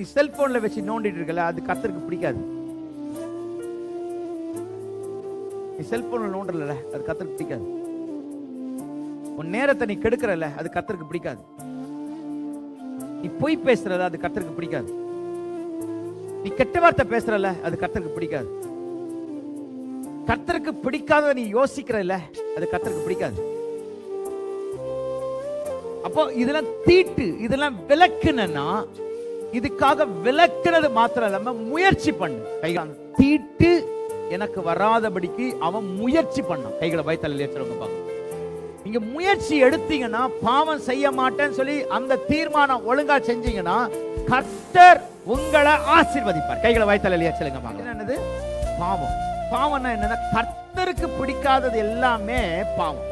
நீ செல்போன்ல வச்சு நோண்டிட்டு இருக்கல, அது கர்த்தருக்கு பிடிக்காது. நீ செல்போன்ல நோண்டல, அது கர்த்தருக்கு பிடிக்காது. உன் நேரத்தை நீ கெடுக்கிறல, அது கர்த்தருக்கு பிடிக்காது. நீ பொய் பேசுறல, அது கர்த்தருக்கு பிடிக்காது. நீ கெட்ட வார்த்தை பேசுறல, அது கர்த்தருக்கு பிடிக்காது. கர்த்தருக்கு பிடிக்காத நீ யோசிக்கிறல, அது கர்த்தருக்கு பிடிக்காது. அப்போ இதெல்லாம் தீட்டு, இதெல்லாம் விலக்குனா, இதுக்காக விலக்குனது மாத்திரம் இல்லாம முயற்சி பண்ணு. கைகள் தீட்டு எனக்கு வராதபடிக்கு அவன் முயற்சி பண்ணான். கைகளை வைத்தல ஏற்றுறவங்க பாருங்க. நீங்க முயற்சி எடுத்தீங்கன்னா, பாவம் செய்ய மாட்டேன்னு சொல்லி அந்த தீர்மானம் ஒழுங்கா செஞ்சீங்கன்னா, கர்த்தர் உங்களை ஆசீர்வதிப்பார். கைகளை வைத்தல ஏற்றுங்க பாருங்க. என்னது பாவம்? பாவம்னா என்னன்னா, கர்த்தருக்கு பிடிக்காதது எல்லாமே பாவம்.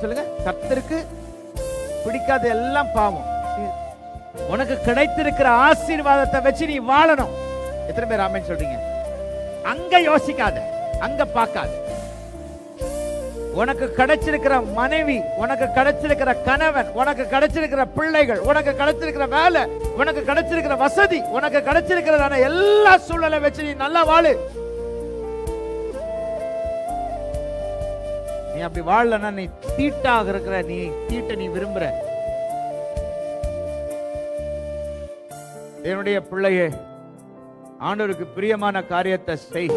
சொல்லுங்க, கர்த்தருக்கு பிடிக்காத எல்லாம் பாவம். உனக்கு கிடைத்திருக்கிற ஆசீர்வாதத்தை வச்சு நீ வாழணும். எத்தனை பேர் ஆமென் சொல்றீங்க? அங்க யோசிக்காத, அங்க பார்க்காத. உனக்கு கிடைச்சிருக்கிற மனைவி, உனக்கு கிடைச்சிருக்கிற கணவன், உனக்கு கிடைச்சிருக்கிற பிள்ளைகள், உனக்கு கிடைச்சிருக்கிற வேலை, உனக்கு கிடைச்சிருக்கிற வசதி, உனக்கு கிடைச்சிருக்கிறதான எல்லா சூழலை வச்சு நீ நல்லா வாழு. நீ அப்படி வாழலன்னா நீ தீட்டாக இருக்கிற, நீ தீட்ட நீ விரும்புற. என்னுடைய பிள்ளையே, ஆண்டவருக்கு பிரியமான காரியத்தை செய்.